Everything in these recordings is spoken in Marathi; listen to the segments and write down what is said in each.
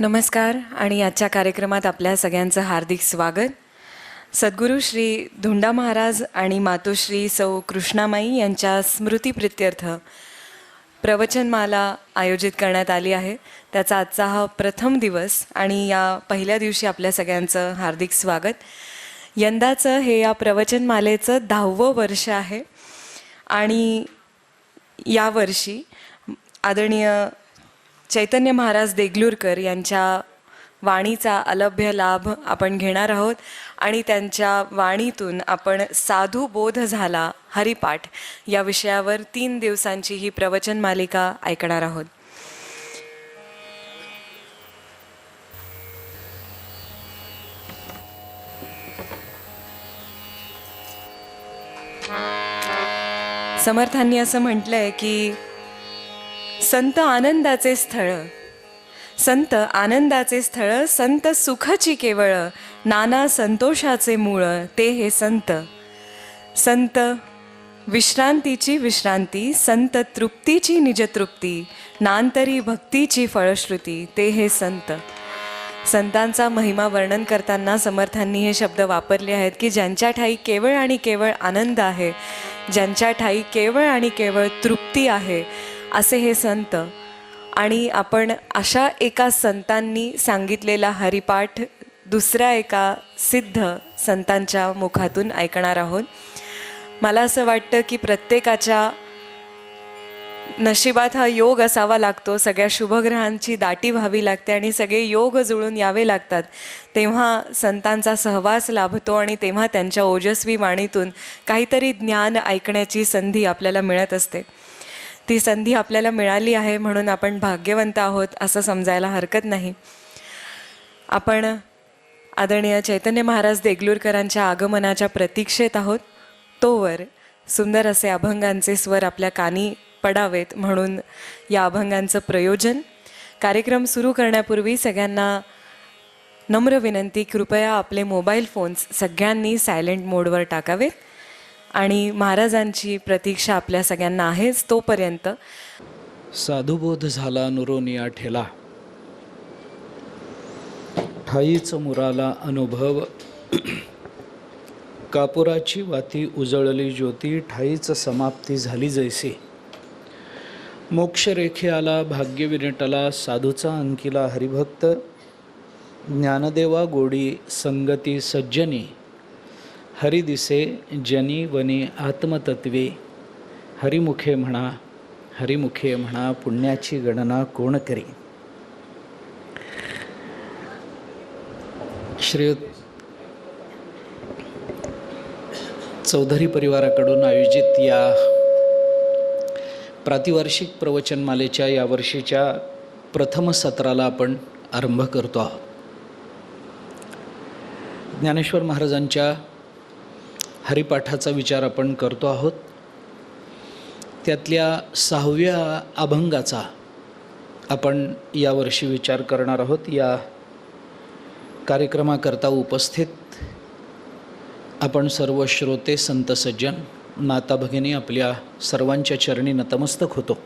नमस्कार आणि आजच्या कार्यक्रमात आपल्या सगळ्यांचं हार्दिक स्वागत. सद्गुरू श्री धुंडा महाराज आणि मातोश्री सौ कृष्णामाई यांच्या स्मृतिप्रित्यर्थ प्रवचनमाला आयोजित करण्यात आली आहे. त्याचा आजचा हा प्रथम दिवस आणि या पहिल्या दिवशी आपल्या सगळ्यांचं हार्दिक स्वागत. यंदाचं हे या प्रवचनमालेचं 10वं वर्ष आहे आणि यावर्षी आदरणीय चैतन्य महाराज देगलूरकर यांच्या वाणीचा अलभ्य लाभ आपण घेणार आहोत आणि त्यांच्या वाणीतून आपण साधू बोध झाला हरिपाठ या विषयावर 3 दिवसांची ही प्रवचन मालिका ऐकणार आहोत. समर्थांनी असं म्हटलंय की संत आनंदाचे स्थळ, संत आनंदाचे स्थळ, संत सुखाची केवळ, नाना संतोषाचे मूळ ते हे संत. संत विश्रांतीची विश्रांती, संत तृप्तीची निजतृप्ती, नांतरी भक्तीची फळश्रुती ते हे संत. संतांचा महिमा वर्णन करताना समर्थांनी हे शब्द वापरले आहेत की ज्यांच्या ठाई केवळ आणि केवळ आनंद आहे, ज्यांच्या ठाई केवळ आणि केवळ तृप्ती आहे, असे हे संत. आणि आपण अशा एका संतांनी सांगितलेला हरिपाठ दुसऱ्या एका सिद्ध संतांच्या मुखातून ऐकणार आहोत. मला असं वाटतं की प्रत्येकाच्या नशिबात हा योग असावा लागतो, सगळ्या शुभग्रहांची दाटी व्हावी लागते आणि सगळे योग जुळून यावे लागतात, तेव्हा संतांचा सहवास लाभतो आणि तेव्हा त्यांच्या ओजस्वी वाणीतून काहीतरी ज्ञान ऐकण्याची संधी आपल्याला मिळत असते. ती संधी आपल्याला मिळाली आहे म्हणून आपण भाग्यवंत आहोत असं समजायला हरकत नाही. आपण आदरणीय चैतन्य महाराज देगलूरकरांच्या आगमनाच्या प्रतीक्षेत आहोत. तोवर सुंदर असे अभंगांचे स्वर आपल्या कानी पडावेत म्हणून या अभंगांचं प्रयोजन. कार्यक्रम सुरू करण्यापूर्वी सगळ्यांना नम्र विनंती, कृपया आपले मोबाईल फोन्स सगळ्यांनी सायलेंट मोडवर टाकावेत आणि महाराजांची प्रतीक्षा आपल्या सगळ्यांना आहेच. तोपर्यंत साधुबोध झाला नुरोनिया ठेला, ठाईच मुराला अनुभव, कापुराची वाती उजळली ज्योती, ठाईच समाप्ती झाली जैसे, मोक्षरेखे आला भाग्य विनटला, साधूचा अंकिला हरिभक्त, ज्ञानदेवा गोडी संगती सज्जनी, हरी दिसे जनी वनी आत्मतत्वे, हरिमुखे म्हणा हरिमुखे म्हणा, पुण्याची गणना कोण करी. श्रीयुत चौधरी परिवाराकडून आयोजित या प्रातिवार्षिक प्रवचनमालेच्या यावर्षीच्या प्रथम सत्राला आपण आरंभ करतो आहोत. ज्ञानेश्वर महाराजांच्या हरिपाठाचा विचार आपण करतो आहोत. त्यातल्या 6व्या अभंगाचा आपण यावर्षी विचार करणार आहोत. या कार्यक्रमाकरता उपस्थित आपण सर्व श्रोते संत सज्जन माता भगिनी आपल्या सर्वांच्या चरणी नतमस्तक होतो.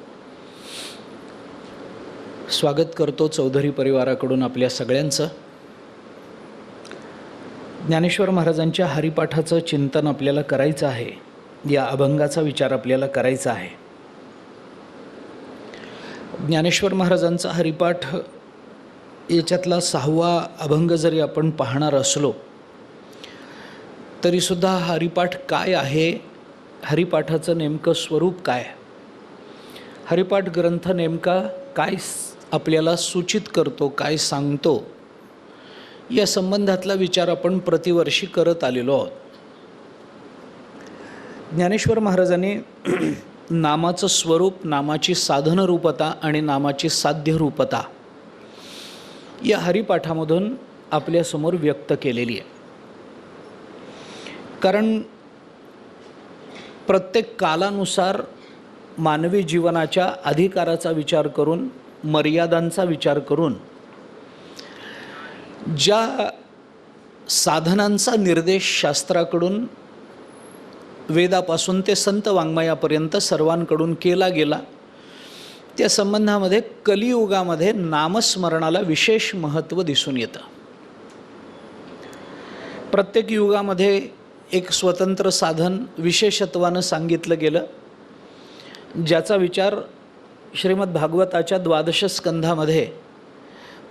स्वागत करतो चौधरी परिवाराकडून आपल्या सगळ्यांचं. ज्ञानेश्वर महाराजांच्या हरिपाठाचं चिंतन आपल्याला करायचं आहे, या अभंगाचा विचार आपल्याला करायचा आहे. ज्ञानेश्वर महाराजांचा हरिपाठ याच्यातला 6वा अभंग जरी आपण पाहणार असलो तरीसुद्धा हरिपाठ काय आहे, हरिपाठाचं नेमकं स्वरूप काय, हरिपाठ ग्रंथ नेमका काय आपल्याला सूचित करतो, काय सांगतो, या संबंधातला विचार आपण प्रतिवर्षी करत आलेलो आहोत. ज्ञानेश्वर महाराजांनी नामाचं स्वरूप, नामाची साधनरूपता आणि नामाची साध्यरूपता या हरिपाठामधून आपल्यासमोर व्यक्त केलेली आहे. कारण प्रत्येक कालानुसार मानवी जीवनाच्या अधिकाराचा विचार करून, मर्यादांचा विचार करून ज्या साधनांचा निर्देश शास्त्राकडून वेदापासून ते संत वाङ्मयापर्यंत सर्वांकडून केला गेला त्या संबंधामध्ये कलियुगामध्ये नामस्मरणाला विशेष महत्त्व दिसून येतं. प्रत्येक युगामध्ये एक स्वतंत्र साधन विशेषत्वानं सांगितलं गेलं, ज्याचा विचार श्रीमद भागवताच्या 12 स्कंधामध्ये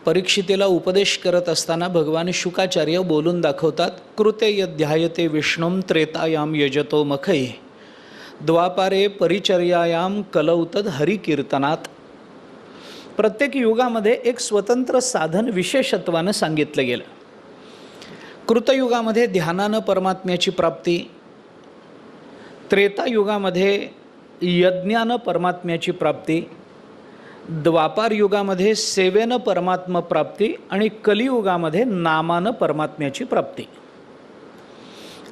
परीक्षितेला उपदेश करत असताना भगवान शुकाचार्य बोलून दाखवतात. कृते यध्यायते विष्णुं त्रेतायाम यजतो मखै द्वापारे परिचर्यायाम कलौतद हरिकीर्तनात. प्रत्येक युगामध्ये एक स्वतंत्र साधन विशेषत्वानं सांगितलं गेलं. कृतयुगामध्ये ध्यानानं परमात्म्याची प्राप्ती, त्रेतायुगामध्ये यज्ञानं परमात्म्याची प्राप्ती, द्वापार युगामध्ये सेवेनं परमात्मा प्राप्ती आणि कलियुगामध्ये नामानं परमात्म्याची प्राप्ती.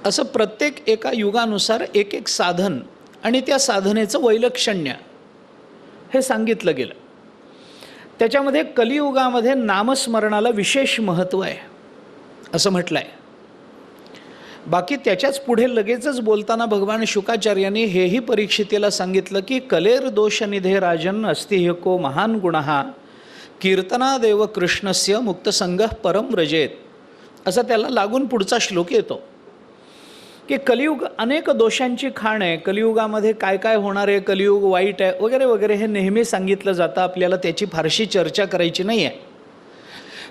असं प्रत्येक एका युगानुसार एक एक साधन आणि त्या साधनेचं वैलक्षण्य हे सांगितलं गेलं. त्याच्यामध्ये कलियुगामध्ये नामस्मरणाला विशेष महत्त्व आहे असं म्हटलं आहे. बाकी त्याच्याच पुढे लगेचच बोलताना भगवान शुकाचार्यांनी हेही परीक्षितेला सांगितलं की कलेर दोषनिधे राजन अस्ति ह्यको महान गुणः कीर्तनादेव कृष्णस्य मुक्तसंगः परम व्रजेत. असा त्याला लागून पुढचा श्लोक येतो की कलियुग अनेक दोषांची खाण आहे, कलियुगामध्ये काय काय होणार आहे, कलियुग वाईट आहे वगैरे वगैरे हे नेहमी सांगितलं जातं. आपल्याला त्याची फारशी चर्चा करायची नाही आहे.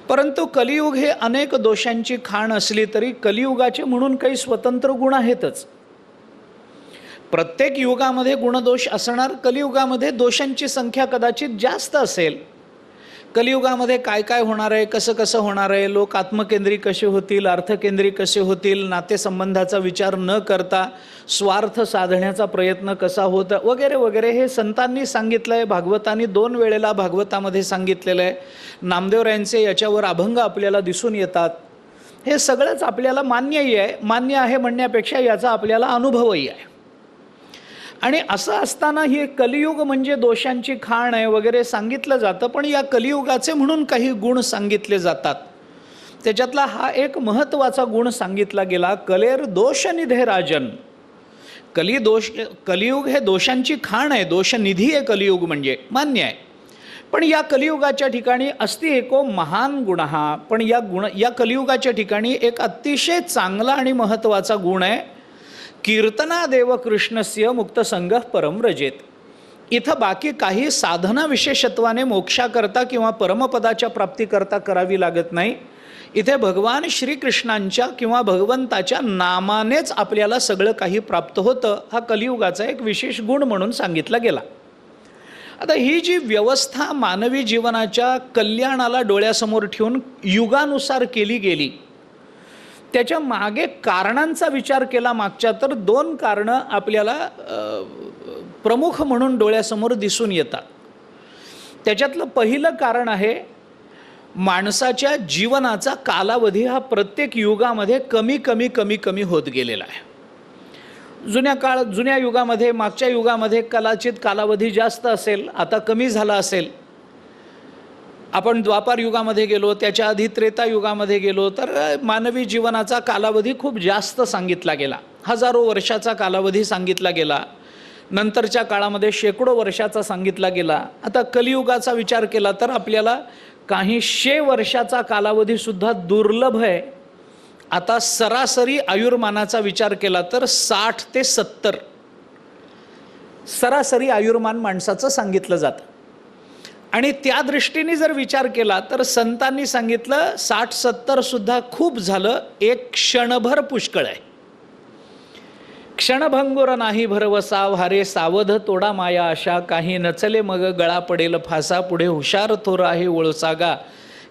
परंतु कलियुग हे अनेक दोषांची खाण असली तरी कलियुगाचे म्हणून काही स्वतंत्र गुण आहेतच. प्रत्येक युगामध्ये गुणदोष असणार, कलियुगामध्ये दोषांची संख्या कदाचित जास्त असेल. कलियुगामध्ये काय काय होणार आहे, कसं कसं होणार आहे, लोक आत्मकेंद्री कसे होतील, अर्थकेंद्री कसे होतील, नातेसंबंधाचा विचार न करता स्वार्थ साधण्याचा प्रयत्न कसा होता वगैरे वगैरे हे संतांनी सांगितलं आहे. भागवतांनी 2 वेळेला भागवतामध्ये सांगितलेलं आहे. नामदेवरायांचे याच्यावर अभंग आपल्याला दिसून येतात. हे सगळंच आपल्याला मान्यही आहे. मान्य आहे म्हणण्यापेक्षा याचा आपल्याला अनुभवही आहे. आणि असं असताना हे कलियुग म्हणजे दोषांची खाण आहे वगैरे सांगितलं जातं. पण या कलियुगाचे म्हणून काही गुण सांगितले जातात. त्याच्यातला हा एक महत्त्वाचा गुण सांगितला गेला, कलेर दोषनिधे राजन. कलियुग हे दोषांची खाण आहे, दोषनिधी आहे कलियुग म्हणजे, मान्य आहे. पण या कलियुगाच्या ठिकाणी अस्ति एको महान गुणः. पण या कलियुगाच्या ठिकाणी एक अतिशय चांगला आणि महत्त्वाचा गुण आहे, कीर्तनादेव कृष्णस्य मुक्तसंगः परम व्रजेत. इथं बाकी काही साधना विशेषत्वाने मोक्षाकरता किंवा परमपदाच्या प्राप्तीकरता करावी लागत नाही. इथे भगवान श्रीकृष्णांच्या किंवा भगवंताच्या नामानेच आपल्याला सगळं काही प्राप्त होतं. हा कलियुगाचा एक विशेष गुण म्हणून सांगितला गेला. आता ही जी व्यवस्था मानवी जीवनाच्या कल्याणाला डोळ्यासमोर ठेवून युगानुसार केली गेली, त्याच्या मागे कारणांचा विचार केला मागच्या तर 2 कारणं आपल्याला प्रमुख म्हणून डोळ्यासमोर दिसून येतात. त्याच्यातलं पहिलं कारण आहे, माणसाच्या जीवनाचा कालावधी हा प्रत्येक युगामध्ये कमी कमी कमी कमी होत गेलेला आहे. जुन्या युगामध्ये, मागच्या युगामध्ये कदाचित कालावधी जास्त असेल, आता कमी झाला असेल. आपण द्वापार युगामध्ये गेलो, त्याच्या आधी त्रेता युगामध्ये गेलो तर मानवी जीवनाचा कालावधी खूप जास्त सांगितला गेला. हजारो वर्षाचा कालावधी सांगितला गेला. नंतरच्या काळामध्ये शेकडो वर्षाचा सांगितला गेला. आता कलियुगाचा विचार केला तर आपल्याला काही 100 वर्षाचा कालावधीसुद्धा दुर्लभ आहे. आता सरासरी आयुर्मानाचा विचार केला तर 60 ते 70 सरासरी आयुर्मान माणसाचं सांगितलं जातं. आणि त्या दृष्टीने जर विचार केला तर संतांनी सांगितलं 60-70 सुद्धा खूप झालं, एक क्षणभर पुष्कळ आहे. क्षणभंगुर नाही भरवसा भारे सावध तोडा माया आशा, काही नचले मग गळा पडेल फासा, पुढे हुशार थोर आहे वळसागा.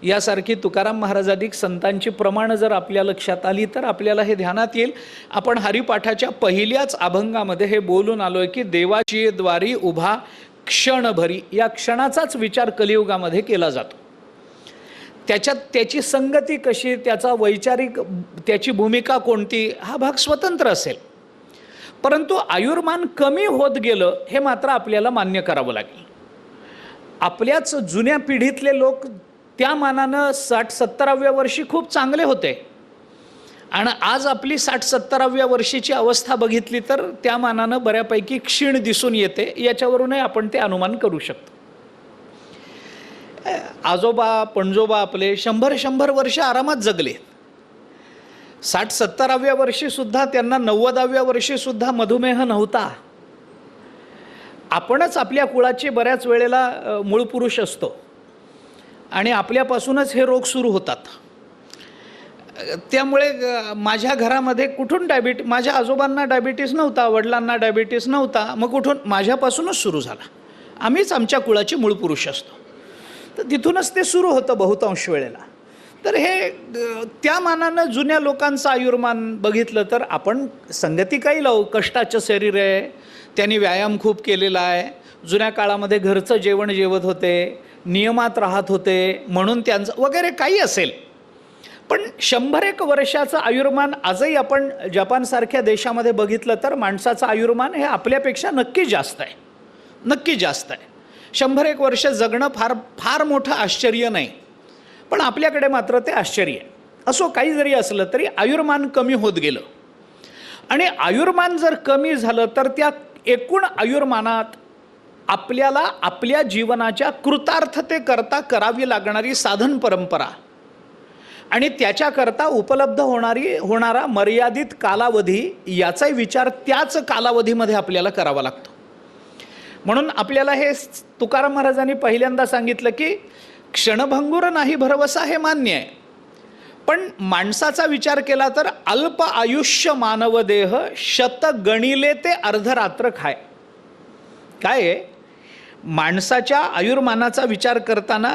यासारखी तुकाराम महाराजाधिक संतांची प्रमाणं जर आपल्या लक्षात आली तर आपल्याला हे ध्यानात येईल. आपण हरिपाठाच्या पहिल्याच अभंगामध्ये हे बोलून आलो आहे की देवाची द्वारी उभा क्षणभरी. या क्षणाचाच विचार कलियुगामध्ये केला जातो. त्याच्यात त्याची संगती कशी, त्याचा वैचारिक, त्याची भूमिका कोणती, हा भाग स्वतंत्र असेल. परंतु आयुर्मान कमी होत गेलं हे मात्र आपल्याला मान्य करावं लागेल. आपल्याच जुन्या पिढीतले लोक त्या मानानं 60-70व्या वर्षी खूप चांगले होते आणि आज आपली 60-70व्या वर्षीची अवस्था बघितली तर त्या मानानं बऱ्यापैकी क्षीण दिसून येते. याच्यावरूनही आपण ते अनुमान करू शकतो. आजोबा पणजोबा आपले 100 वर्ष आरामात जगले. 60-70व्या वर्षीसुद्धा त्यांना 90व्या वर्षीसुद्धा मधुमेह नव्हता. आपणच आपल्या कुळाचे बऱ्याच वेळेला मूळ पुरुष असतो आणि आपल्यापासूनच हे रोग सुरू होतात. त्यामुळे माझ्या घरामध्ये कुठून माझ्या आजोबांना डायबिटीस नव्हता, वडिलांना डायबिटीस नव्हता, मग कुठून? माझ्यापासूनच सुरू झाला. आम्हीच आमच्या कुळाचे मूळ पुरुष असतो. तर तिथूनच ते सुरू होतं बहुतांश वेळेला. तर हे त्या मानानं जुन्या लोकांचं आयुर्मान बघितलं तर आपण संगती काही लावू. कष्टाचं शरीर आहे, त्यांनी व्यायाम खूप केलेला आहे, जुन्या काळामध्ये घरचं जेवण जेवत होते, नियमात राहत होते, म्हणून त्यांचं वगैरे काही असेल. पण 100 वर्षाचं आयुर्मान आजही आपण जपानसारख्या देशामध्ये बघितलं तर माणसाचं आयुर्मान हे आपल्यापेक्षा नक्की जास्त आहे, नक्की जास्त आहे. 100 वर्ष जगणं फार फार मोठं आश्चर्य नाही, पण आपल्याकडे मात्र ते आश्चर्य आहे. असो, काही जरी असलं तरी आयुर्मान कमी होत गेलं. आणि आयुर्मान जर कमी झालं तर त्या एकूण आयुर्मानात आपल्याला आपल्या जीवनाच्या कृतार्थतेकरता करावी लागणारी साधन परंपरा आणि त्याच्याकरता उपलब्ध होणारा मर्यादित कालावधी याचाही विचार त्याच कालावधीमध्ये आपल्याला करावा लागतो. म्हणून आपल्याला हे तुकाराम महाराजांनी पहिल्यांदा सांगितलं की क्षणभंगुर नाही भरवसा, हे मान्य आहे. पण माणसाचा विचार केला तर अल्प आयुष्य मानव देह शत गणिले ते अर्धरात्र खाय. काय आहे, माणसाच्या आयुर्मानाचा विचार करताना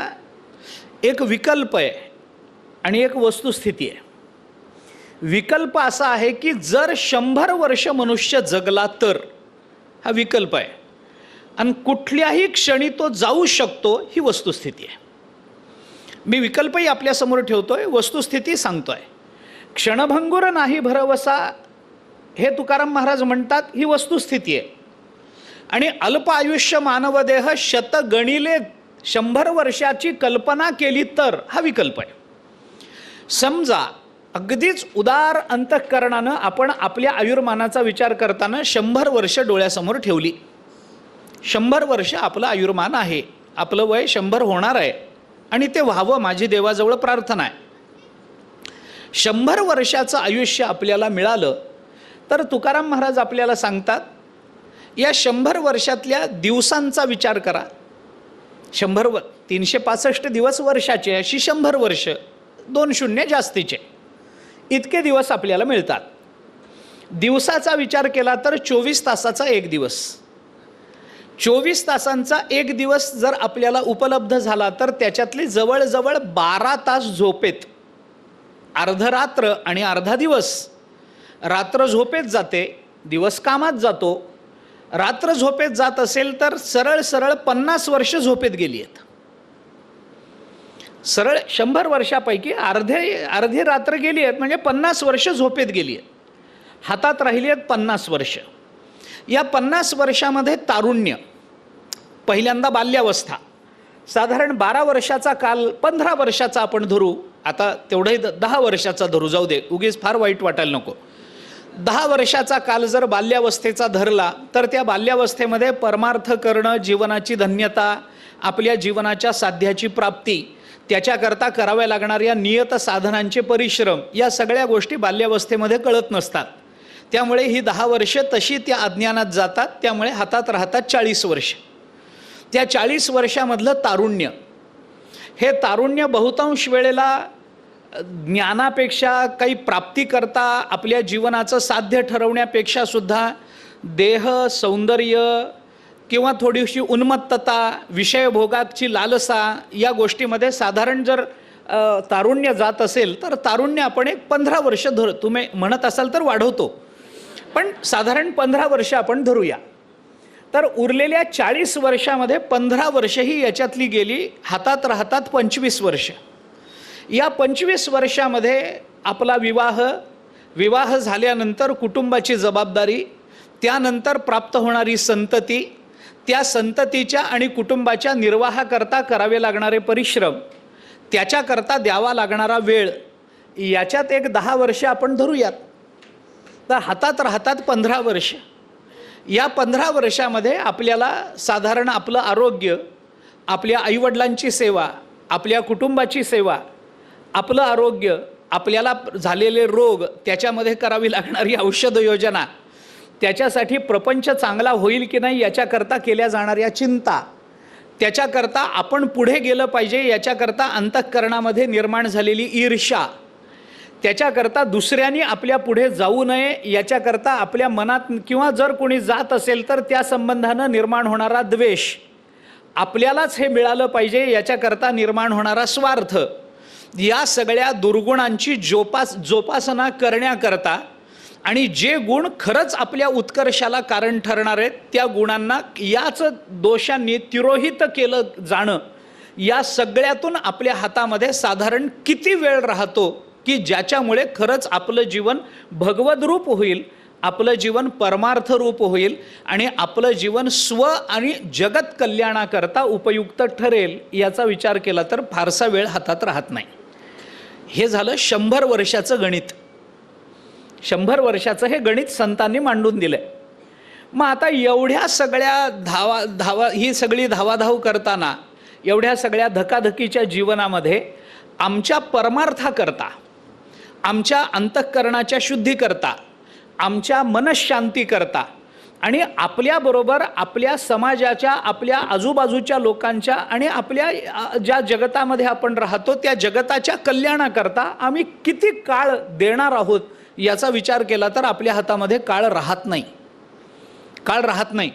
एक विकल्प आहे आणि एक वस्तुस्थिती आहे. विकल्प असा आहे की जर 100 वर्ष मनुष्य जगला तर, हा विकल्प आहे, आणि कुठल्याही क्षणी तो जाऊ शकतो, ही वस्तुस्थिती आहे. मी विकल्पही आपल्यासमोर ठेवतोय, वस्तुस्थिती सांगतोय. क्षणभंगुर नाही भरवसा हे तुकाराम महाराज म्हणतात, ही वस्तुस्थिती आहे. आणि अल्प आयुष्य मानवदेह शत गणिले 100 वर्षाची कल्पना केली तर, हा विकल्प आहे. समजा अगदीच उदार अंतःकरणानं आपण आपल्या आयुर्मानाचा विचार करताना 100 वर्ष डोळ्यासमोर ठेवली. 100 वर्ष आपलं आयुर्मान आहे, आपलं वय 100 होणार आहे आणि ते व्हावं, माझी देवाजवळ प्रार्थना आहे. 100 वर्षाचं आयुष्य आपल्याला मिळालं तर तुकाराम महाराज आपल्याला सांगतात, या 100 वर्षातल्या दिवसांचा विचार करा. 365 दिवस वर्षाचे, अशी 100 वर्ष, 2 शून्य जास्तीचे, इतके दिवस आपल्याला मिळतात. दिवसाचा विचार केला तर 24 तासाचा एक दिवस. 24 तासांचा एक दिवस जर आपल्याला उपलब्ध झाला तर त्याच्यातली जवळजवळ 12 तास झोपेत, अर्धरात्र आणि अर्धा दिवस. रात्र झोपेत जाते, दिवस कामात जातो. रात्र झोपेत जात असेल तर सरळ सरळ 50 वर्ष झोपेत गेली आहेत. सरळ 100 वर्षापैकी अर्धी रात्र गेली आहेत, म्हणजे 50 वर्ष झोपेत गेली आहेत. हातात राहिली आहेत 50 वर्ष. या 50 वर्षामध्ये तारुण्य, पहिल्यांदा बाल्यावस्था, साधारण 12 वर्षाचा काल, 15 वर्षाचा आपण धरू, आता तेवढंही 10 वर्षाचा धरू, जाऊ दे, उगीच फार वाईट वाटायला नको. 10 वर्षाचा काल जर बाल्यावस्थेचा धरला तर त्या बाल्यावस्थेमध्ये परमार्थ करणं, जीवनाची धन्यता, आपल्या जीवनाच्या साध्याची प्राप्ती, त्याच्याकरता कराव्या लागणाऱ्या नियत साधनांचे परिश्रम, या सगळ्या गोष्टी बाल्यावस्थेमध्ये कळत नसतात. त्यामुळे ही 10 वर्ष तशी त्या अज्ञानात जातात. त्यामुळे हातात राहतात 40 वर्ष. त्या 40 वर्षामधलं तारुण्य, हे तारुण्य बहुतांश वेळेला ज्ञानापेक्षा, काही प्राप्तीकरता, आपल्या जीवनाचं साध्य ठरवण्यापेक्षा सुद्धा देह, सौंदर्य किंवा थोडीशी उन्मत्तता, विषयभोगाची लालसा, या गोष्टीमध्ये साधारण जर तारुण्य जात असेल तर तारुण्य आपण एक 15 वर्ष तुम्ही म्हणत असाल तर वाढवतो, पण साधारण 15 वर्ष आपण धरूया. तर उरलेल्या 40 वर्षामध्ये 15 वर्ष ही याच्यातली गेली. हातात राहतात 25 वर्ष. या 25 वर्षामध्ये आपला विवाह झाल्यानंतर कुटुंबाची जबाबदारी, त्यानंतर प्राप्त होणारी संतती, त्या संततीच्या आणि कुटुंबाच्या निर्वाहाकरता करावे लागणारे परिश्रम, त्याच्याकरता द्यावा लागणारा वेळ, याच्यात एक 10 वर्ष आपण धरूयात. तर हातात राहतात 15 वर्ष. या 15 वर्षामध्ये आपल्याला साधारण आपलं आरोग्य आपल्या आईवडिलांची सेवा, आपल्या कुटुंबाची सेवा, आपलं आरोग्य, आपल्याला झालेले रोग, त्याच्यामध्ये करावी लागणारी औषध योजना, त्याच्यासाठी प्रपंच चांगला होईल की नाही याच्याकरता केल्या जाणाऱ्या चिंता, त्याच्याकरता आपण पुढे गेलं पाहिजे याच्याकरता अंतःकरणामध्ये निर्माण झालेली ईर्ष्या, त्याच्याकरता दुसऱ्यांनी आपल्या पुढे जाऊ नये याच्याकरता आपल्या मनात किंवा जर कोणी जात असेल तर त्या संबंधानं निर्माण होणारा द्वेष, आपल्यालाच हे मिळालं पाहिजे याच्याकरता निर्माण होणारा स्वार्थ, या सगळ्या दुर्गुणांची जोपासना करण्याकरता आणि जे गुण खरंच आपल्या उत्कर्षाला कारण ठरणार आहेत त्या गुणांना याच दोषांनी तिरोहित केलं जाणं, या सगळ्यातून आपल्या हातामध्ये साधारण किती वेळ राहतो की ज्याच्यामुळे खरंच आपलं जीवन भगवद रूप होईल, आपलं जीवन परमार्थ रूप होईल आणि आपलं जीवन स्व आणि जगत कल्याणाकरता उपयुक्त ठरेल याचा विचार केला तर फारसा वेळ हातात राहत नाही. हे झालं 100 वर्षाचं गणित. 100 वर्षाचं हे गणित संतांनी मांडून दिलं आहे. मग आता एवढ्या सगळ्या ही सगळी धावाधाव करताना, एवढ्या सगळ्या धकाधकीच्या जीवनामध्ये आमच्या परमार्थाकरता, आमच्या अंतःकरणाच्या शुद्धीकरता, आमच्या मनशांतीकरता आणि आपल्याबरोबर आपल्या समाजाच्या, आपल्या आजूबाजूच्या लोकांच्या आणि आपल्या ज्या जगतामध्ये आपण राहतो त्या जगताच्या कल्याणाकरता आम्ही किती काळ देणार आहोत याचा विचार केला तर आपल्या हातामध्ये काळ राहत नाही.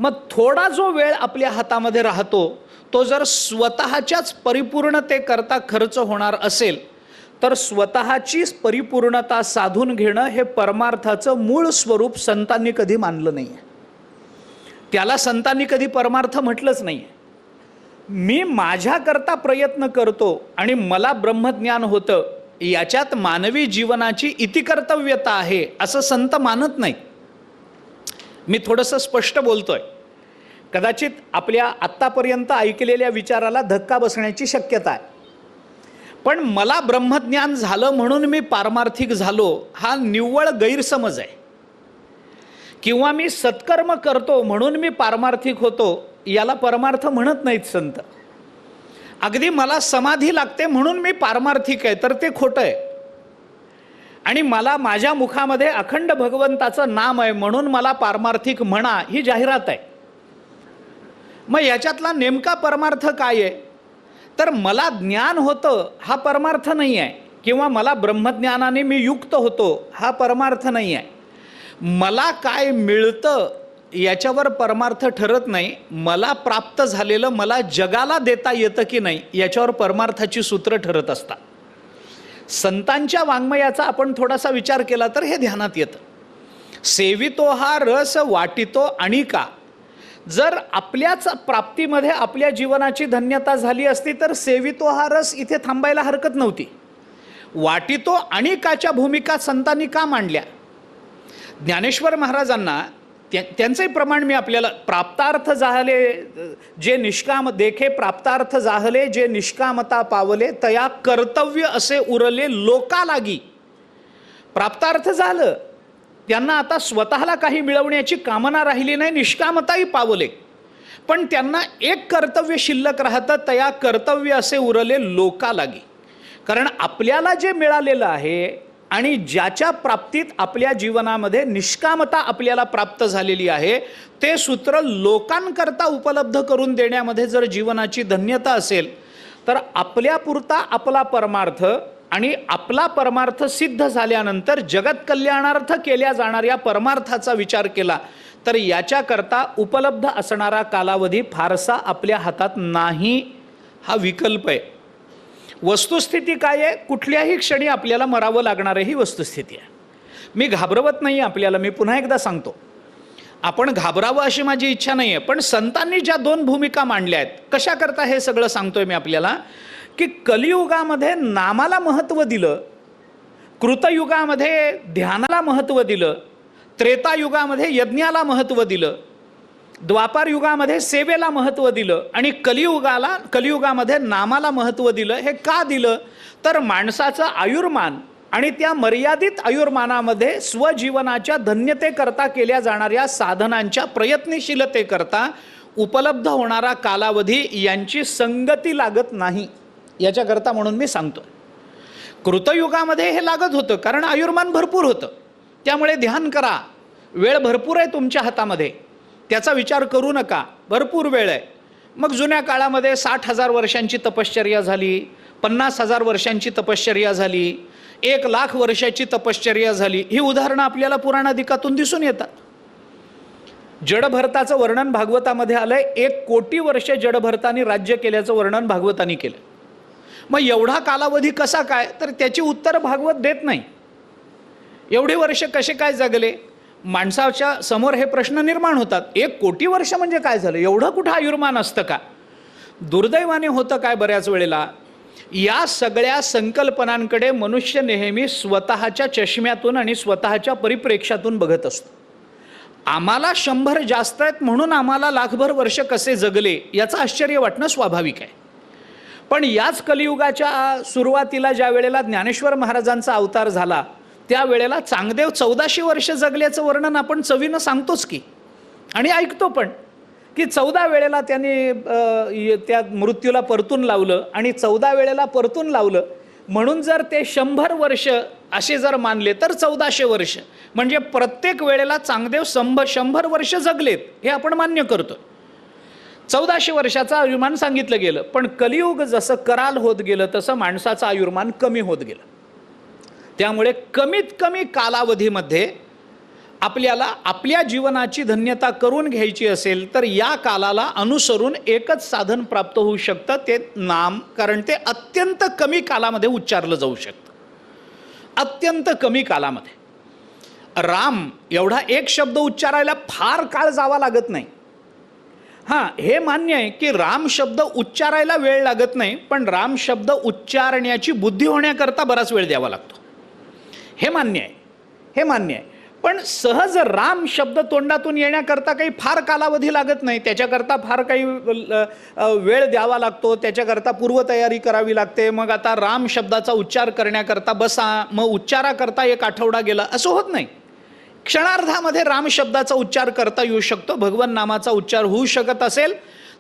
मग थोडा जो वेळ आपल्या हातामध्ये राहतो तो जर स्वतःच्याच परिपूर्णतेकरता खर्च होणार असेल तर स्वतःचीच परिपूर्णता साधून घेणं हे परमार्थाचं मूळ स्वरूप संतांनी कधी मानलं नाही आहे. त्याला संतांनी कधी परमार्थ म्हटलंच नाही आहे. मी माझ्याकरता प्रयत्न करतो आणि मला ब्रह्मज्ञान होतं याच्यात मानवी जीवनाची इतिकर्तव्यता आहे असं संत मानत नाही. मी थोडंसं स्पष्ट बोलतोय, कदाचित आपल्या आत्तापर्यंत ऐकलेल्या विचाराला धक्का बसण्याची शक्यता आहे. पण मला ब्रह्मज्ञान झालं म्हणून मी पारमार्थिक झालो हा निव्वळ गैरसमज आहे. किंवा मी सत्कर्म करतो म्हणून मी पारमार्थिक होतो याला परमार्थ म्हणत नाहीत संत. अगदी मला समाधी लागते म्हणून मी पारमार्थिक आहे तर ते खोटं आहे. आणि मला माझ्या मुखामध्ये अखंड भगवंताचं नाम आहे म्हणून मला पारमार्थिक म्हणा ही जाहिरात आहे. मग याच्यातला नेमका परमार्थ काय आहे तर मला ज्ञान होतं हा परमार्थ नाही आहे, किंवा मला ब्रह्मज्ञानाने मी युक्त होतो हा परमार्थ नाही आहे. मला काय मिळतं याच्यावर परमार्थ ठरत नाही. मला प्राप्त झालेलं मला जगाला देता येतं की नाही याच्यावर परमार्थाची सूत्र ठरत असतात. संतांच्या वाङ्मयाचा आपण थोडासा विचार केला तर हे ध्यानात येतं. सेवितो हा रस वाटितो अणिका. जर आपल्याच प्राप्तीमध्ये आपल्या जीवनाची धन्यता झाली असती तर सेवितो हा रस इथे थांबायला हरकत नव्हती. वाटितो अणिकाच्या भूमिका संतांनी का मांडल्या? ज्ञानेश्वर महाराजांना त्यांचंही प्रमाण मी आपल्याला, प्राप्तार्थ जाहले जे निष्काम देखे, प्राप्तार्थ जाहले जे निष्कामता पावले, तया कर्तव्य असे उरले लोका लागी. प्राप्तार्थ झालं, त्यांना आता स्वतःला काही मिळवण्याची कामना राहिली नाही, निष्कामताही पावले, पण त्यांना एक कर्तव्य शिल्लक राहतं, तया कर्तव्य असे उरले लोका लागी. कारण आपल्याला जे मिळालेलं आहे आणि ज्याच्या प्राप्तीत आपल्या जीवनामध्ये निष्कामता आपल्याला प्राप्त झालेली आहे ते सूत्र लोकांकरता उपलब्ध करून देण्यामध्ये जर जीवनाची धन्यता असेल तर आपल्यापुरता आपला परमार्थ आणि आपला परमार्थ सिद्ध झाल्यानंतर जगत कल्याणार्थ केल्या जाणाऱ्या परमार्थाचा विचार केला तर याच्याकरता उपलब्ध असणारा कालावधी फारसा आपल्या हातात नाही हा विकल्प आहे. वस्तुस्थिती काय आहे? कुठल्याही क्षणी आपल्याला मरावं लागणार ही वस्तुस्थिती आहे. मी घाबरवत नाही आपल्याला, मी पुन्हा एकदा सांगतो, आपण घाबरावं अशी माझी इच्छा नाही आहे. पण संतांनी ज्या 2 भूमिका मांडल्या आहेत, कशा करता हे सगळं सांगतोय मी आपल्याला, की कलियुगामध्ये नामाला महत्त्व दिलं, कृतयुगामध्ये ध्यानाला महत्त्व दिलं, त्रेतायुगामध्ये यज्ञाला महत्त्व दिलं, द्वापार युगामध्ये सेवेला महत्त्व दिलं आणि कलियुगामध्ये नामाला महत्त्व दिलं. हे का दिलं तर माणसाचं आयुर्मान आणि त्या मर्यादित आयुर्मानामध्ये स्वजीवनाच्या धन्यतेकरता केल्या जाणाऱ्या साधनांच्या प्रयत्नशीलतेकरता उपलब्ध होणारा कालावधी यांची संगती लागत नाही, याच्याकरता म्हणून मी सांगतो. कृतयुगामध्ये हे लागत होतं, कारण आयुर्मान भरपूर होतं. त्यामुळे ध्यान करा, वेळ भरपूर आहे तुमच्या हातामध्ये, त्याचा विचार करू नका, भरपूर वेळ आहे. मग जुन्या काळामध्ये 60,000 वर्षांची तपश्चर्या झाली, 50,000 वर्षांची तपश्चर्या झाली, 1,00,000 वर्षाची तपश्चर्या झाली. ही उदाहरणं आपल्याला पुराणादिकातून दिसून येतात. जडभरताचं वर्णन भागवतामध्ये आलंय. 1,00,00,000 वर्ष जडभरताने राज्य केल्याचं वर्णन भागवताने केलं. मग एवढा कालावधी कसा काय, तर त्याची उत्तर भागवत देत नाही. एवढी वर्ष कसे काय जगले, माणसाच्या समोर हे प्रश्न निर्माण होतात. 1,00,00,000 वर्ष म्हणजे काय झालं, एवढं कुठं आयुर्मान असतं का? दुर्दैवाने होतं काय, बऱ्याच वेळेला या सगळ्या संकल्पनांकडे मनुष्य नेहमी स्वतःच्या चष्म्यातून आणि स्वतःच्या परिप्रेक्ष्यातून बघत असतो. आम्हाला 100 जास्त आहेत म्हणून आम्हाला लाखभर वर्ष कसे जगले याचं आश्चर्य वाटणं स्वाभाविक आहे. पण याच कलियुगाच्या सुरुवातीला ज्या वेळेला ज्ञानेश्वर महाराजांचा अवतार झाला, त्यावेळेला चांगदेव 1400 वर्ष जगल्याचं वर्णन आपण चवीनं सांगतोच की, आणि ऐकतो पण की 14 वेळेला त्यांनी त्या मृत्यूला परतून लावलं, आणि 14 वेळेला परतून लावलं म्हणून जर ते 100 वर्ष असे जर मानले तर 1400 वर्ष म्हणजे प्रत्येक वेळेला चांगदेव 100 वर्ष जगलेत हे आपण मान्य करतो. 1400 वर्षाचं आयुर्मान सांगितलं गेलं. पण कलियुग जसं कराल होत गेलं तसं माणसाचं आयुर्मान कमी होत गेलं. त्यामुळे कमीत कमी कालावधीमध्ये आपल्याला आपल्या जीवनाची धन्यता करून घ्यायची असेल तर या कालाला अनुसरून एकच साधन प्राप्त होऊ शकतं, ते नाम. कारण ते अत्यंत कमी कालामध्ये उच्चारलं जाऊ शकतं, अत्यंत कमी कालामध्ये. राम एवढा एक शब्द उच्चारायला फार काळ जावा लागत नाही. हां, हे मान्य आहे की राम शब्द उच्चारायला वेळ लागत नाही, पण राम शब्द उच्चारण्याची बुद्धी होण्याकरता बराच वेळ द्यावा लागतो. हे मान्य आहे, हे मान्य आहे. पण सहज राम शब्द तोंडातून येण्याकरता काही फार कालावधी लागत नाही. त्याच्याकरता फार काही वेळ द्यावा लागतो, त्याच्याकरता पूर्वतयारी करावी लागते. मग आता राम शब्दाचा उच्चार करण्याकरता बसा, मग उच्चाराकरता 1 आठवडा गेला, असं होत नाही. क्षणार्धामध्ये राम शब्दाचा उच्चार करता येऊ शकतो. भगवन नामाचा उच्चार होऊ शकत असेल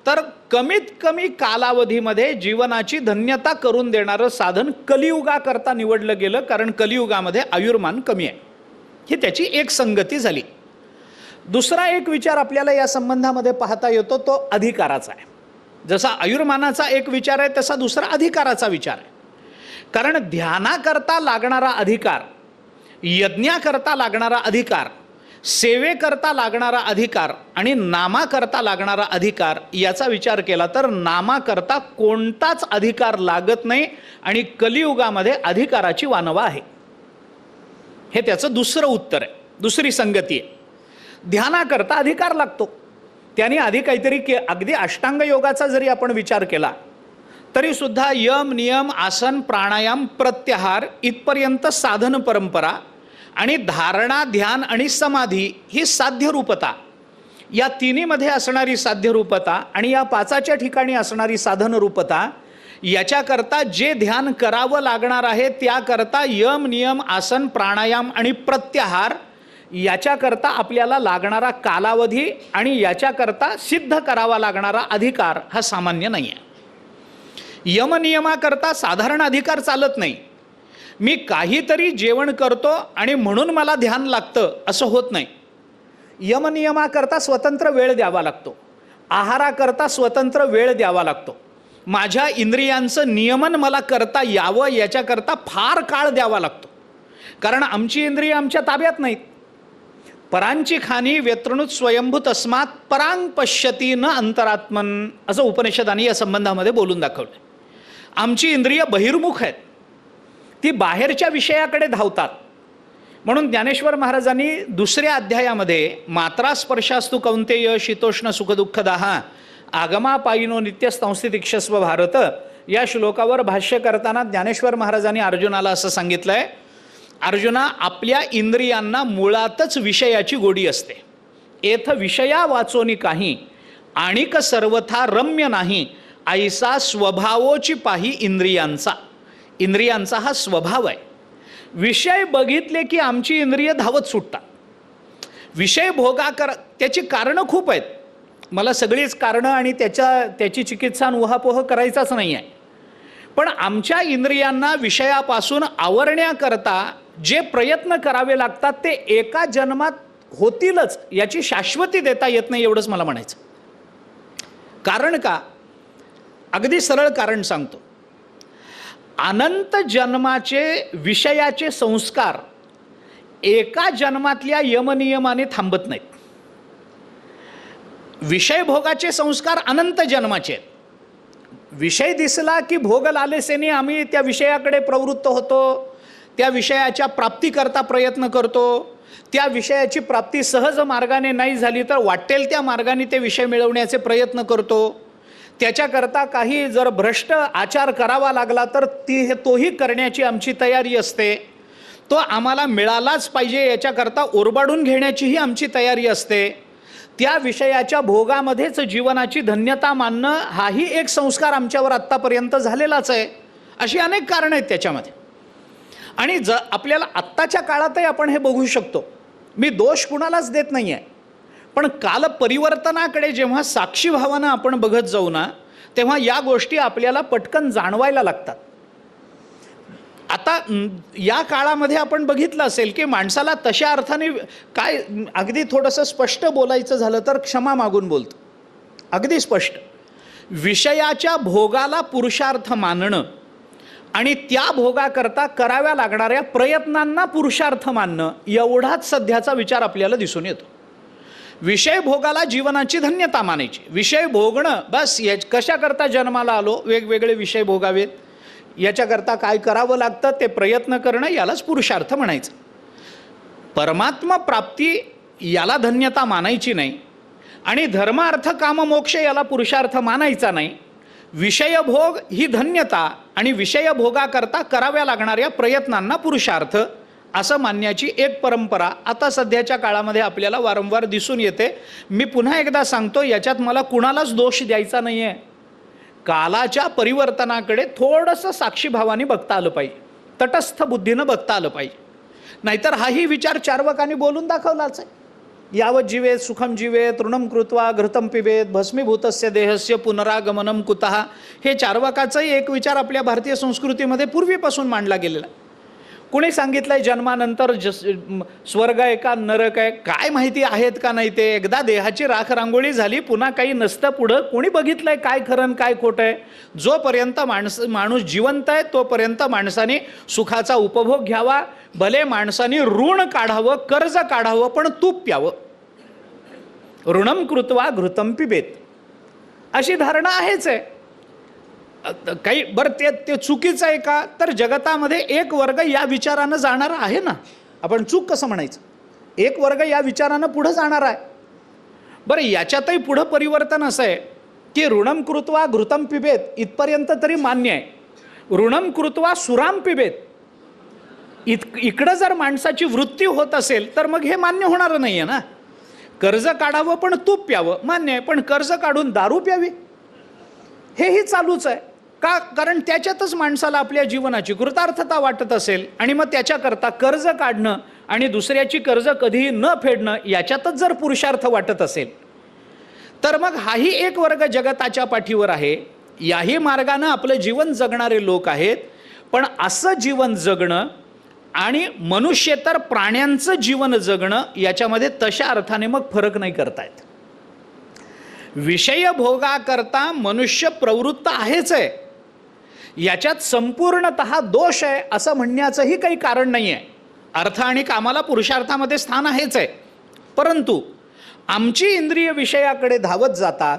तर कमीत कमी कालावधीमध्ये जीवनाची धन्यता करून देणारं साधन कलियुगाकरता निवडलं गेलं, कारण कलियुगामध्ये आयुर्मान कमी आहे. ही त्याची एक संगती झाली. दुसरा एक विचार आपल्याला या संबंधामध्ये पाहता येतो, तो अधिकाराचा आहे. जसा आयुर्मानाचा एक विचार आहे तसा दुसरा अधिकाराचा विचार आहे. कारण ध्यानाकरता लागणारा अधिकार, यज्ञाकरता लागणारा अधिकार, सेवेकरता लागणारा अधिकार आणि नामाकरता लागणारा अधिकार याचा विचार केला तर नामाकरता कोणताच अधिकार लागत नाही, आणि कलियुगामध्ये अधिकाराची वानवा आहे. हे त्याचं दुसरं उत्तर आहे, दुसरी संगती आहे. ध्यानाकरता अधिकार लागतो. त्याने आधी काहीतरी अगदी अष्टांग योगाचा जरी आपण विचार केला तरी सुद्धा यम, नियम, आसन, प्राणायाम, प्रत्याहार इथपर्यंत साधन परंपरा, आणि धारणा, ध्यान आणि समाधी ही साध्यरूपता, या तिन्हीमध्ये असणारी साध्यरूपता आणि या 5च्या ठिकाणी असणारी साधनरूपता, याच्याकरता जे ध्यान करावं लागणार आहे त्याकरता यम, नियम, आसन, प्राणायाम आणि प्रत्याहार याच्याकरता आपल्याला लागणारा कालावधी आणि याच्याकरता सिद्ध करावा लागणारा अधिकार हा सामान्य नाही आहे. यमनियमाकरता साधारण अधिकार चालत नाही. मी काहीतरी जेवण करतो आणि म्हणून मला ध्यान लागतं असं होत नाही. यमनियमाकरता स्वतंत्र वेळ द्यावा लागतो, आहाराकरता स्वतंत्र वेळ द्यावा लागतो. माझ्या इंद्रियांचं नियमन मला करता यावं याच्याकरता फार काळ द्यावा लागतो, कारण आमची इंद्रिय आमच्या ताब्यात नाहीत. परांची खानी व्यतृणुत स्वयंभू तस्मात परांग पश्यती न अंतरात्मन असं उपनिषदाने या संबंधामध्ये बोलून दाखवलं. आमची इंद्रिय बहिर्मुख आहेत, ती बाहेरच्या विषयाकडे धावतात. म्हणून ज्ञानेश्वर महाराजांनी 2ऱ्या अध्यायामध्ये मात्रा स्पर्शास्तु कौंतेय शीतोष्ण सुखदुःखदाहा आगमापायिनो नित्यस्तंस्थितिक्षस्व भारत या श्लोकावर भाष्य करताना ज्ञानेश्वर महाराजांनी अर्जुनाला असं सांगितलंय, अर्जुना, आपल्या इंद्रियांना मुळातच विषयाची गोडी असते. एथ विषया वाचोनी काही आणिक सर्वथा रम्य नाही, ऐसा स्वभावोची पाही इंद्रियांचा. इंद्रियांचा हा स्वभाव आहे. विषय बघितले की आमची इंद्रिय धावत सुटतात. विषय त्याची कारणं खूप आहेत. मला सगळीच कारणं आणि त्याची चिकित्सा आणि उहापोह करायचाच नाही आहे. पण आमच्या इंद्रियांना विषयापासून आवरण्याकरता जे प्रयत्न करावे लागतात ते एका जन्मात होतीलच याची शाश्वती देता येत नाही, एवढंच मला म्हणायचं. कारण का? अगदी सरळ कारण सांगतो. अनंत जन्माचे विषयाचे संस्कार एका जन्मातल्या यमनियमाने थांबत नाहीत. विषय भोगाचे संस्कार अनंत जन्माचे आहेत. विषय दिसला की भोग लालसेने आम्ही त्या विषयाकडे प्रवृत्त होतो, त्या विषयाच्या प्राप्तीकरता प्रयत्न करतो. त्या विषयाची प्राप्ती सहज मार्गाने नाही झाली तर वाटेल त्या मार्गाने ते विषय मिळवण्याचे प्रयत्न करतो. त्याच्याकरता काही जर भ्रष्ट आचार करावा लागला तर तोही करण्याची आमची तयारी असते. तो आम्हाला मिळालाच पाहिजे याच्याकरता ओरबाडून घेण्याचीही आमची तयारी असते. त्या विषयाच्या भोगामध्येच जीवनाची धन्यता मानणं हाही एक संस्कार आमच्यावर आत्तापर्यंत झालेलाच आहे. अशी अनेक कारणं आहेत त्याच्यामध्ये. आणि आपल्याला आत्ताच्या काळातही आपण हे बघू शकतो. मी दोष कुणालाच देत नाही आहे, पण काल परिवर्तनाकडे जेव्हा साक्षीभावानं आपण बघत जाऊ ना, तेव्हा या गोष्टी आपल्याला पटकन जाणवायला लागतात. आता या काळामध्ये आपण बघितलं असेल की माणसाला तशा अर्थाने काय, अगदी थोडंसं स्पष्ट बोलायचं झालं तर क्षमा मागून बोलतो. अगदी स्पष्ट. विषयाच्या भोगाला पुरुषार्थ मानणं आणि त्या भोगाकरता कराव्या लागणाऱ्या प्रयत्नांना पुरुषार्थ मानणं एवढाच सध्याचा विचार आपल्याला दिसून येतो. विषय भोगाला जीवनाची धन्यता मानायची. विषय भोगणं बस, कशाकरता जन्माला आलो, वेगवेगळे विषय भोगावेत, याच्याकरता काय करावं लागतं ते प्रयत्न करणं, यालाच पुरुषार्थ म्हणायचं. परमात्मा प्राप्ती याला धन्यता मानायची नाही आणि धर्म अर्थ काम मोक्ष याला पुरुषार्थ मानायचा नाही. विषयभोग ही धन्यता आणि विषयभोगाकरता कराव्या लागणाऱ्या प्रयत्नांना पुरुषार्थ असं मानण्याची एक परंपरा आता सध्याच्या काळामध्ये आपल्याला वारंवार दिसून येते. मी पुन्हा एकदा सांगतो, याच्यात मला कुणालाच दोष द्यायचा नाही आहे. कालाच्या परिवर्तनाकडे थोडंसं साक्षीभावाने बघता आलं पाहिजे, तटस्थ बुद्धीनं बघता आलं पाहिजे. नाहीतर हाही विचार चार्वकांनी बोलून दाखवलाच आहे. यावत जीवेत सुखम जीवेत ऋणम कृत्वा घृतम पिबेत भस्मीभूतस्य देहस्य पुनरागमनम कुतः. हे चार्वकाचाही एक विचार आपल्या भारतीय संस्कृतीमध्ये पूर्वीपासून मांडला गेलेला. कुणी सांगितलंय जन्मानंतर स्वर्ग आहे का नरक आहे, काय माहिती आहेत का नाही ते. एकदा देहाची राख रांगोळी झाली पुन्हा काही नसतं पुढं. कोणी बघितलंय काय खरं काय खोटं आहे. जोपर्यंत माणूस जिवंत आहे तोपर्यंत माणसाने सुखाचा उपभोग घ्यावा. भले माणसाने ऋण काढावं, कर्ज काढावं, पण तूप प्यावं. ऋणम कृत्वा घृतम पिबेत अशी धारणा आहेच आहे. काही बरं ते चुकीचं आहे का? तर जगतामध्ये एक वर्ग या विचारानं जाणारा आहे ना. आपण चूक कसं म्हणायचं? एक वर्ग या विचारानं पुढं जाणार आहे. बरं, याच्यातही पुढं परिवर्तन असं आहे की ऋणम कृत्वा घृतम पिबेत इथपर्यंत तरी मान्य आहे. ऋणम कृत्वा सुराम पिबेत इकडं जर माणसाची वृत्ती होत असेल तर मग हे मान्य होणार नाही आहे ना. कर्ज काढावं पण तूप प्यावं मान्य आहे, पण कर्ज काढून दारू प्यावी हेही चालूच आहे. का? कारण त्याच्यातच माणसाला आपल्या जीवनाची कृतार्थता वाटत असेल आणि मग त्याच्याकरता कर्ज काढणं आणि दुसऱ्याची कर्ज कधीही न फेडणं याच्यातच जर पुरुषार्थ वाटत असेल तर मग हाही एक वर्ग जगताच्या पाठीवर आहे. याही मार्गानं आपलं जीवन जगणारे लोक आहेत. पण असं जीवन जगणं आणि मनुष्येतर प्राण्यांचं जीवन जगणं याच्यामध्ये तशा अर्थाने मग फरक नाही करतायत. विषय भोगाकरता मनुष्य प्रवृत्त आहेच आहे, याच्यात संपूर्णतः दोष आहे असं म्हणण्याचंही काही कारण नाही आहे. अर्थ आणि कामाला पुरुषार्थामध्ये स्थान आहेच आहे. परंतु आमची इंद्रिय विषयाकडे धावत जातात.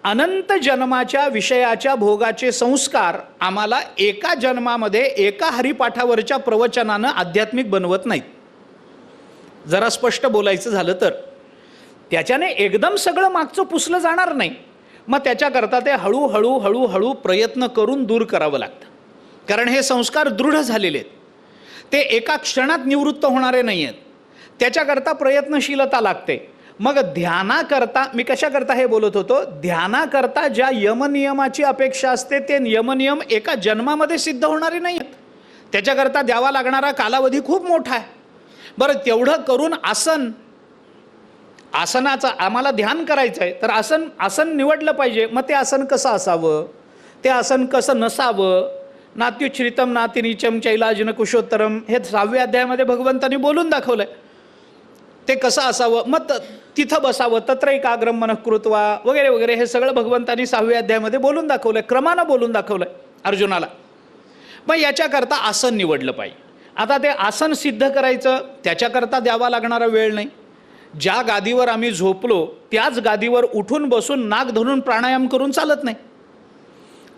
अनंत जन्माच्या विषयाच्या भोगाचे संस्कार आम्हाला एका जन्मामध्ये एका हरिपाठावरच्या प्रवचनानं आध्यात्मिक बनवत नाहीत. जरा स्पष्ट बोलायचं झालं तर त्याच्याने एकदम सगळं मागचं पुसलं जाणार नाही. मग त्याच्याकरता ते हळूहळू हळूहळू प्रयत्न करून दूर करावं लागतं. कारण हे संस्कार दृढ झालेले आहेत, ते एका क्षणात निवृत्त होणारे नाही आहेत. त्याच्याकरता प्रयत्नशीलता लागते. मग ध्यानाकरता मी कशाकरता हे बोलत होतो, ध्यानाकरता ज्या यमनियमाची अपेक्षा असते ते यमनियम एका जन्मामध्ये सिद्ध होणारे नाही आहेत. त्याच्याकरता द्यावा लागणारा कालावधी खूप मोठा आहे. बरं, तेवढं करून आसन आसनाचं आम्हाला ध्यान करायचं आहे, तर आसन निवडलं पाहिजे. मग ते आसन कसं असावं, ते आसन कसं नसावं. नात्युच्छ्रितम नातिनीचम चैलाजिन कुशोत्तरम हे 6व्या अध्यायामध्ये भगवंतांनी बोलून दाखवलं आहे. ते कसं असावं, मग तिथं बसावं, तत्रैकाग्रम मनः कृत्वा वगैरे वगैरे हे सगळं भगवंतांनी 6व्या अध्यायामध्ये बोलून दाखवलं आहे, क्रमानं बोलून दाखवलं आहे अर्जुनाला. मग याच्याकरता आसन निवडलं पाहिजे. आता ते आसन सिद्ध करायचं, त्याच्याकरता द्यावा लागणारा वेळ नाही. ज्या गादीवर आम्ही झोपलो त्याच गादीवर उठून बसून नाक धरून प्राणायाम करून चालत नाही.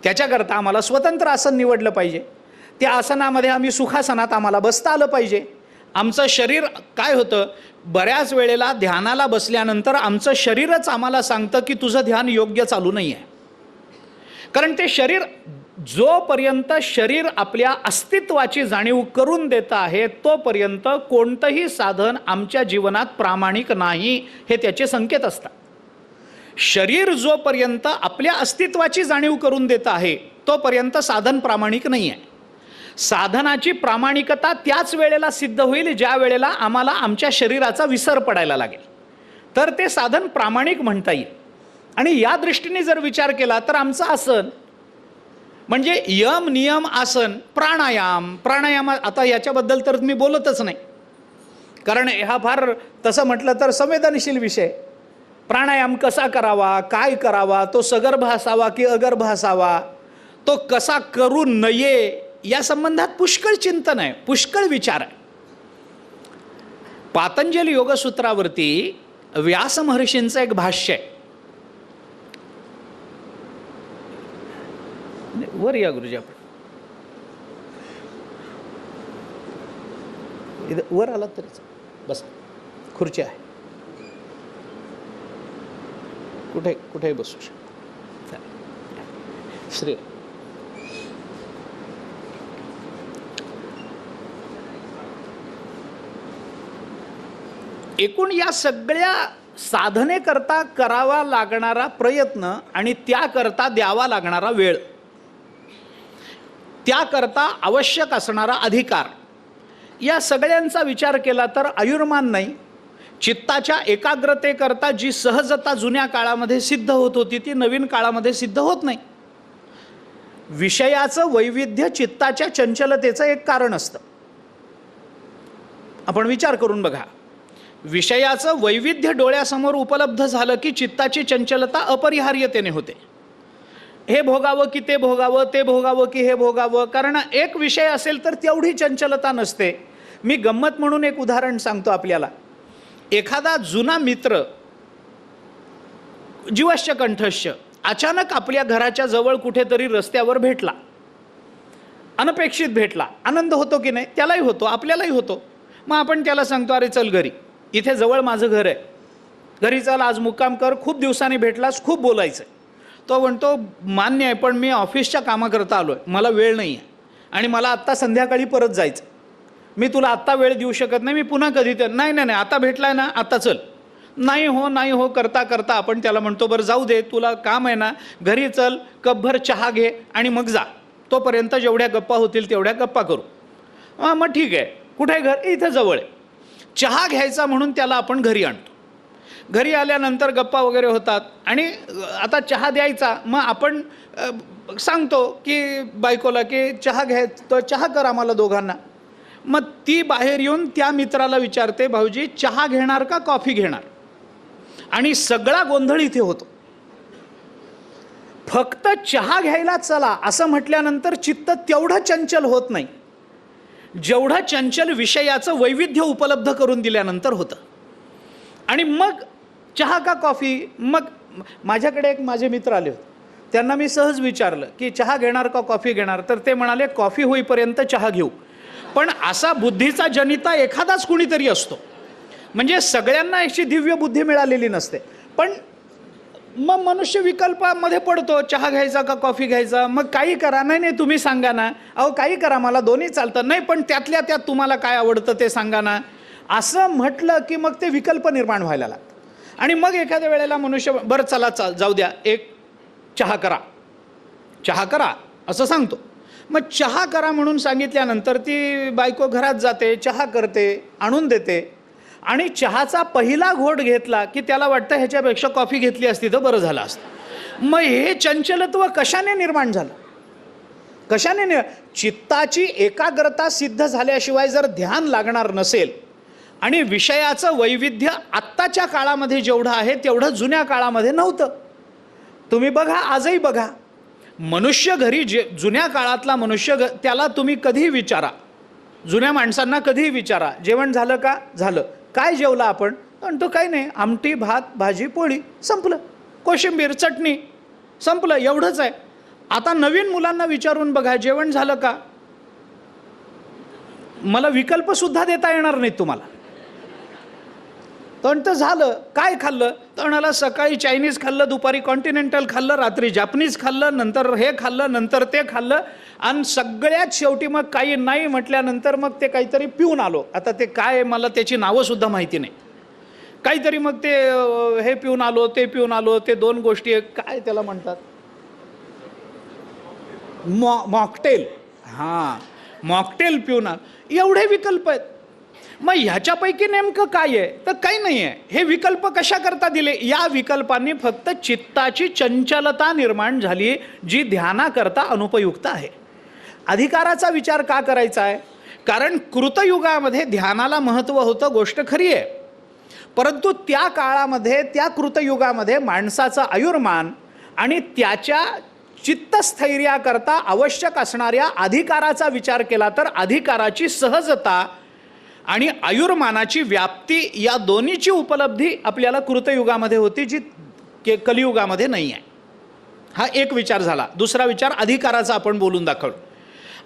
त्याच्याकरता आम्हाला स्वतंत्र आसन निवडलं पाहिजे. त्या आसनामध्ये आम्ही सुखासनात आम्हाला बसता आलं पाहिजे. आमचं शरीर काय होतं, बऱ्याच वेळेला ध्यानाला बसल्यानंतर आमचं शरीरच आम्हाला सांगतं की तुझं ध्यान योग्य चालू नाही आहे. कारण ते शरीर, जोपर्यंत शरीर आपल्या अस्तित्वाची जाणीव करून देत आहे तोपर्यंत कोणतंही साधन आमच्या जीवनात प्रामाणिक नाही, हे त्याचे संकेत असतात. शरीर जोपर्यंत आपल्या अस्तित्वाची जाणीव करून देत आहे तोपर्यंत साधन प्रामाणिक नाही आहे. साधनाची प्रामाणिकता त्याच वेळेला सिद्ध होईल ज्या वेळेला आम्हाला आमच्या शरीराचा विसर पडायला लागेल, तर ते साधन प्रामाणिक म्हणता येईल. आणि या दृष्टीने जर विचार केला तर आमचं आसन म्हणजे यम नियम आसन प्राणायाम आता याच्याबद्दल तर मी बोलतच नाही, कारण हा फार तसं म्हटलं तर संवेदनशील विषय. प्राणायाम कसा करावा, काय करावा, तो सगर्भ असावा की अगर्भ असावा, तो कसा करू नये, या संबंधात पुष्कळ चिंतन आहे, पुष्कळ विचार आहे. पातंजली योगसूत्रावरती व्यास महर्षींचं एक भाष्य आहे. वर या गुरुजी, आपण वर आला तरीच बस, खुर्ची आहे, कुठेही बसू शकता. श्री एकूण या सगळ्या साधनेकरता करावा लागणारा प्रयत्न आणि त्याकरता द्यावा लागणारा वेळ, त्याकरता आवश्यक असणारा अधिकार, या सगळ्यांचा विचार केला तर आयुर्मान नाही. चित्ताच्या एकाग्रतेकरता जी सहजता जुन्या काळामध्ये सिद्ध होत होती ती नवीन काळामध्ये सिद्ध होत नाही. विषयाचं वैविध्य चित्ताच्या चंचलतेचं एक कारण असतं. आपण विचार करून बघा, विषयाचं वैविध्य डोळ्यासमोर उपलब्ध झालं की चित्ताची चंचलता अपरिहार्यतेने होते. हे भोगावं की ते भोगावं, ते भोगावं की हे भोगावं, कारण एक विषय असेल तर तेवढी चंचलता नसते. मी गंमत म्हणून एक उदाहरण सांगतो आपल्याला. एखादा जुना मित्र जीवश्च कंठश्च अचानक आपल्या घराच्या जवळ कुठेतरी रस्त्यावर भेटला, अनपेक्षित भेटला. आनंद होतो की नाही? त्यालाही होतो, आपल्यालाही होतो. मग आपण त्याला सांगतो, अरे चल घरी, इथे जवळ माझं घर आहे, घरी चल, आज मुक्काम कर, खूप दिवसांनी भेटलास, खूप बोलायचं आहे. तो म्हणतो मान्य आहे, पण मी ऑफिसच्या कामाकरता आलो आहे, मला वेळ नाही आहे आणि मला आत्ता संध्याकाळी परत जायचं, मी तुला आत्ता वेळ देऊ शकत नाही, मी पुन्हा कधी तर नाही नाही नाही आता भेटलाय ना, आता चल. नाही हो करता करता आपण त्याला म्हणतो बरं जाऊ दे, तुला काम आहे ना, घरी चल, कपभर चहा घे आणि मग जा, तोपर्यंत जेवढ्या गप्पा होतील तेवढ्या गप्पा करू. मग ठीक आहे, कुठे आहे घर? इथं जवळ आहे. चहा घ्यायचा म्हणून त्याला आपण घरी आणतो. घरी आल्यानंतर गप्पा वगैरे होतात आणि आता चहा द्यायचा, मग आपण सांगतो की बायकोला की चहा घ्यायचं, चहा कर आम्हाला दोघांना. मग ती बाहेर येऊन त्या मित्राला विचारते, भाऊजी चहा घेणार का कॉफी घेणार? आणि सगळा गोंधळ इथे होतो. फक्त चहा घ्यायला चला असं म्हटल्यानंतर चित्त तेवढं चंचल होत नाही जेवढं चंचल विषयाचं वैविध्य उपलब्ध करून दिल्यानंतर होतं. आणि मग चहा का कॉफी? मग माझ्याकडे एक माझे मित्र आले होते, त्यांना मी सहज विचारलं की चहा घेणार का कॉफी घेणार? तर ते म्हणाले कॉफी होईपर्यंत चहा घेऊ. पण असा बुद्धीचा जनिता एखादाच कुणीतरी असतो, म्हणजे सगळ्यांना अशी दिव्य बुद्धी मिळालेली नसते. पण मग मनुष्य विकल्पामध्ये पडतो, चहा घ्यायचा का कॉफी घ्यायचा? मग काही करा. नाही तुम्ही सांगा ना. अहो काही करा, मला दोन्ही चालतं. नाही पण त्यातल्या त्यात तुम्हाला काय आवडतं ते सांगा ना. असं म्हटलं की मग ते विकल्प निर्माण व्हायला लागतं. आणि मग एखाद्या वेळेला मनुष्य बरं चला जाऊ द्या, एक चहा करा असं सांगतो. मग चहा करा म्हणून सांगितल्यानंतर ती बायको घरात जाते, चहा करते, आणून देते. आणि चहाचा पहिला घोट घेतला की त्याला वाटतं ह्याच्यापेक्षा कॉफी घेतली असती तर बरं झालं असतं. मग हे चंचलत्व कशाने निर्माण झालं? कशाने चित्ताची एकाग्रता सिद्ध झाल्याशिवाय जर ध्यान लागणार नसेल आणि विषयाचं वैविध्य आत्ताच्या काळामध्ये जेवढं आहे तेवढं जुन्या काळामध्ये नव्हतं. तुम्ही बघा, आजही बघा, मनुष्य घरी जुन्या काळातला मनुष्य त्याला तुम्ही कधीही विचारा, जुन्या माणसांना कधीही विचारा, जेवण झालं का? झालं. काय जेवला आपण? पण तो काही नाही, आमटी, भात, भाजी, पोळी, संपलं. कोशिंबीर, चटणी, संपलं, एवढंच आहे. आता नवीन मुलांना विचारून बघा, जेवण झालं का? मला विकल्प सुद्धा देता येणार नाहीत तुम्हाला. पण तर झालं. काय खाल्लं? तर सकाळी चायनीज खाल्लं, दुपारी कॉन्टिनेंटल खाल्लं, रात्री जापनीज खाल्लं, नंतर हे खाल्लं, नंतर ते खाल्लं, आणि सगळ्यात शेवटी मग काही नाही म्हटल्यानंतर मग ते काहीतरी पिऊन आलो. आता ते काय, मला त्याची नावं सुद्धा माहिती नाही. काहीतरी मग ते हे पिऊन आलो, ते पिऊन आलो, ते दोन गोष्टी काय त्याला म्हणतात, मॉकटेल. हां, मॉकटेल पिऊन आलो. एवढे विकल्प आहेत. मग ह्याच्यापैकी नेमकं काय आहे? तर काही नाही आहे. हे विकल्प कशा करता दिले? या विकल्पांनी फक्त चित्ताची चंचलता निर्माण झाली, जी ध्यानाकरता अनुपयुक्त आहे. अधिकाराचा विचार का करायचा आहे? कारण कृतयुगामध्ये ध्यानाला महत्त्व होतं, गोष्ट खरी आहे. परंतु त्या काळामध्ये, त्या कृतयुगामध्ये माणसाचं आयुर्मान आणि त्याच्या चित्तस्थैर्याकरता आवश्यक असणाऱ्या अधिकाराचा विचार केला तर अधिकाराची सहजता आणि आयुर्मानाची व्याप्ती या दोन्हीची उपलब्धी आपल्याला कृतयुगामध्ये होती, जी कलियुगामध्ये नाही आहे. हा एक विचार झाला. दुसरा विचार अधिकाराचा आपण बोलून दाखवलो.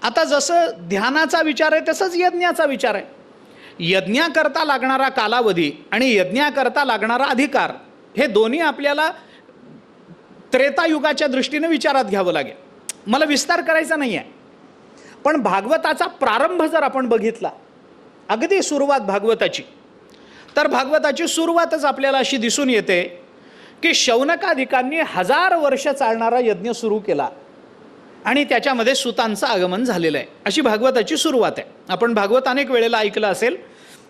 आता जसं ध्यानाचा विचार आहे तसंच यज्ञाचा विचार आहे. यज्ञाकरता लागणारा कालावधी आणि यज्ञाकरता लागणारा अधिकार हे दोन्ही आपल्याला त्रेतायुगाच्या दृष्टीने विचारात घ्यावं लागेल. मला विस्तार करायचा नाही आहे, पण भागवताचा प्रारंभ जर आपण बघितला, अगदी सुरुवात भागवताची, तर भागवताची सुरुवातच आपल्याला अशी दिसून येते की शौनकादिकांनी 1000 वर्ष चालणारा यज्ञ सुरू केला आणि त्याच्यामध्ये सुतांचं आगमन झालेलं आहे, अशी भागवताची सुरुवात आहे. आपण भागवत अनेक वेळेला ऐकलं असेल.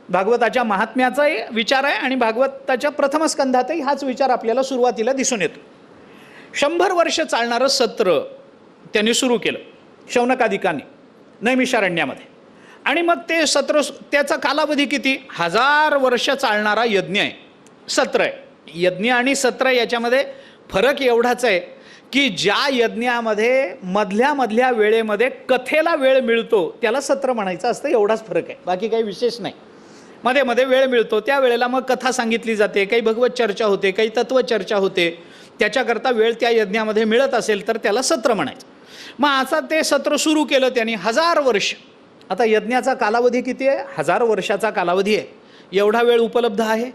भागवताच्या महात्म्याचाही विचार आहे आणि भागवताच्या प्रथम स्कंधातही हाच विचार आपल्याला सुरुवातीला दिसून येतो. 100 वर्ष चालणारं सत्र त्यांनी सुरू केलं शौनकादिकांनी नैमिषारण्यामध्ये. आणि मग ते सत्र, त्याचा कालावधी किती? 1000 वर्ष चालणारा यज्ञ आहे, सत्र आहे. यज्ञ आणि सत्र याच्यामध्ये फरक एवढाच आहे की ज्या यज्ञामध्ये मधल्या वेळेमध्ये कथेला वेळ मिळतो त्याला सत्र म्हणायचं असतं, एवढाच फरक आहे. बाकी काही विशेष नाही. मध्ये वेळ मिळतो त्या वेळेला मग कथा सांगितली जाते, काही भगवत चर्चा होते, काही तत्वचर्चा होते. त्याच्याकरता वेळ त्या यज्ञामध्ये मिळत असेल तर त्याला सत्र म्हणायचं. मग आता ते सत्र सुरू केलं त्यांनी 1000 वर्ष. आता यज्ञाचा कालावधी किती आहे? 1000 वर्षाचा कालावधी आहे. एवढा वेळ उपलब्ध आहे?